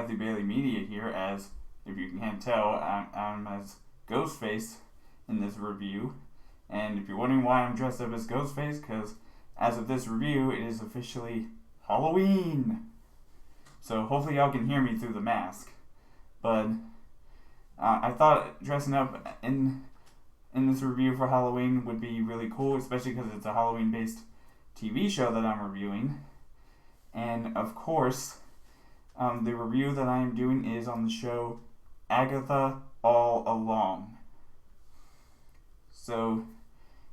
Matthew Bailey Media here, as if you can't tell, I'm as Ghostface in this review. And if you're wondering why I'm dressed up as Ghostface, because as of this review, it is officially Halloween. So hopefully y'all can hear me through the mask. But I thought dressing up in this review for Halloween would be really cool, especially because it's a Halloween-based TV show that I'm reviewing. And of course, the review that I am doing is on the show Agatha All Along. So,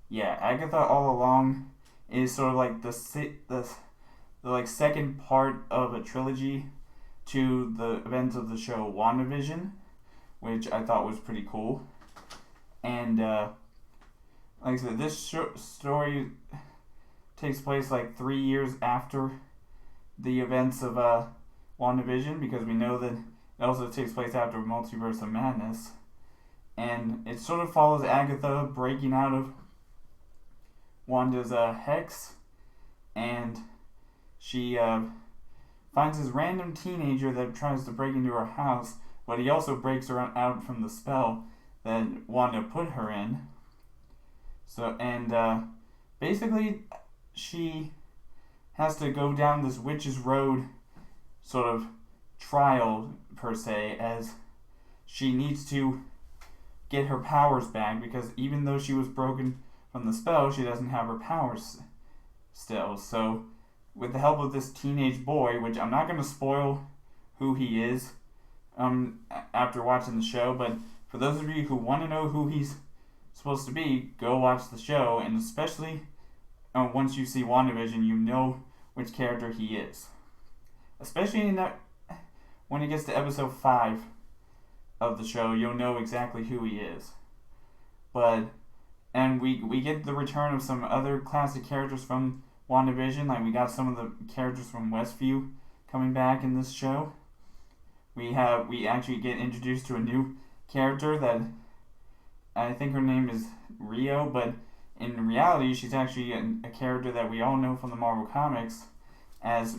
yeah, Agatha All Along is sort of like the second part of a trilogy to the events of the show WandaVision, which I thought was pretty cool. And like I said, this story takes place like 3 years after the events of WandaVision, because we know that it also takes place after Multiverse of Madness. And it sort of follows Agatha breaking out of Wanda's hex, and she finds this random teenager that tries to break into her house, but he also breaks her out from the spell that Wanda put her in. So, and basically, she has to go down this witch's road sort of trial, per se, as she needs to get her powers back, because even though she was broken from the spell, she doesn't have her powers still. So, with the help of this teenage boy, which I'm not going to spoil who he is after watching the show, but for those of you who want to know who he's supposed to be, go watch the show, and especially once you see WandaVision, you know which character he is. Especially when it gets to episode 5 of the show, you'll know exactly who he is. And we get the return of some other classic characters from WandaVision, like we got some of the characters from Westview coming back in this show. We actually get introduced to a new character that I think her name is Rio, but in reality she's actually a character that we all know from the Marvel Comics as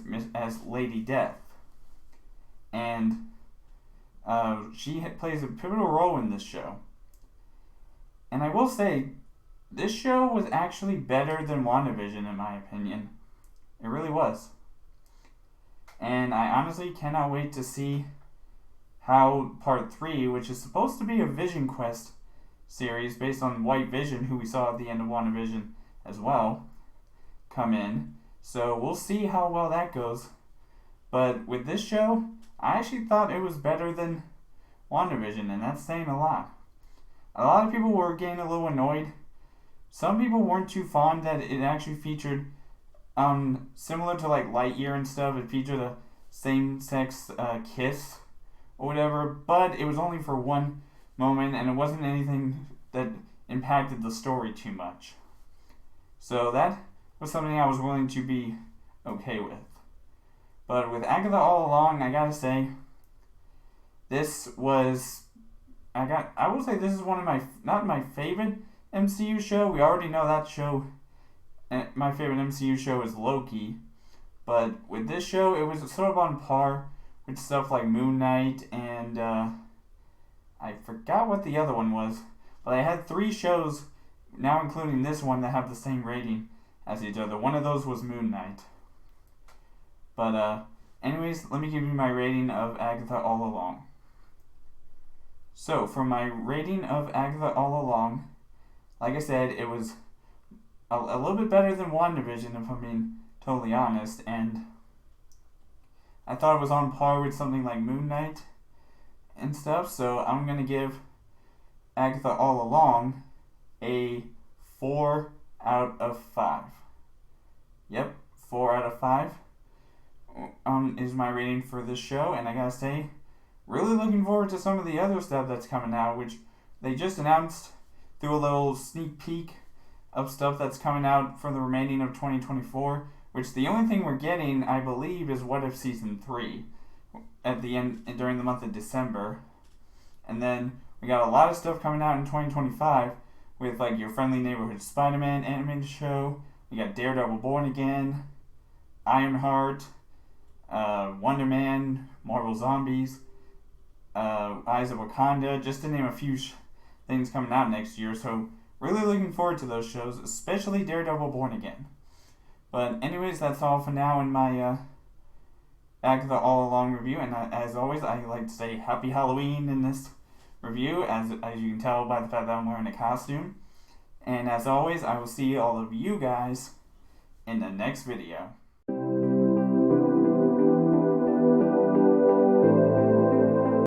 Lady Death. And she plays a pivotal role in this show. And I will say, this show was actually better than WandaVision, in my opinion. It really was. And I honestly cannot wait to see how Part 3, which is supposed to be a Vision Quest series based on White Vision, who we saw at the end of WandaVision as well, come in. So we'll see how well that goes. But with this show, I actually thought it was better than WandaVision, and that's saying a lot. A lot of people were getting a little annoyed. Some people weren't too fond that it actually featured, similar to like Lightyear and stuff, it featured a same-sex kiss or whatever, but it was only for one moment, and it wasn't anything that impacted the story too much. So that was something I was willing to be okay with. But with Agatha All Along, I gotta say, I will say this is one of my, not my favorite MCU show. We already know that show. My favorite MCU show is Loki. But with this show, it was sort of on par with stuff like Moon Knight and I forgot what the other one was. But I had 3 shows, now including this one, that have the same rating as each other. One of those was Moon Knight. But anyways, let me give you my rating of Agatha All Along. So, for my rating of Agatha All Along, like I said, it was a little bit better than WandaVision, if I'm being totally honest, and I thought it was on par with something like Moon Knight and stuff, so I'm going to give Agatha All Along a 4 out of 5. Yep, 4 out of 5 is my rating for this show, and I gotta say, really looking forward to some of the other stuff that's coming out, which they just announced through a little sneak peek of stuff that's coming out for the remaining of 2024, which the only thing we're getting, I believe, is What If Season 3 at the end, during the month of December. And then we got a lot of stuff coming out in 2025 with like Your Friendly Neighborhood Spider-Man animated show. We got Daredevil Born Again, Ironheart, Wonder Man, Marvel Zombies, Eyes of Wakanda, just to name a few things coming out next year. So really looking forward to those shows, especially Daredevil Born Again. But anyways, that's all for now in my Agatha All Along review. And as always, I like to say Happy Halloween in this review, as you can tell by the fact that I'm wearing a costume. And as always, I will see all of you guys in the next video.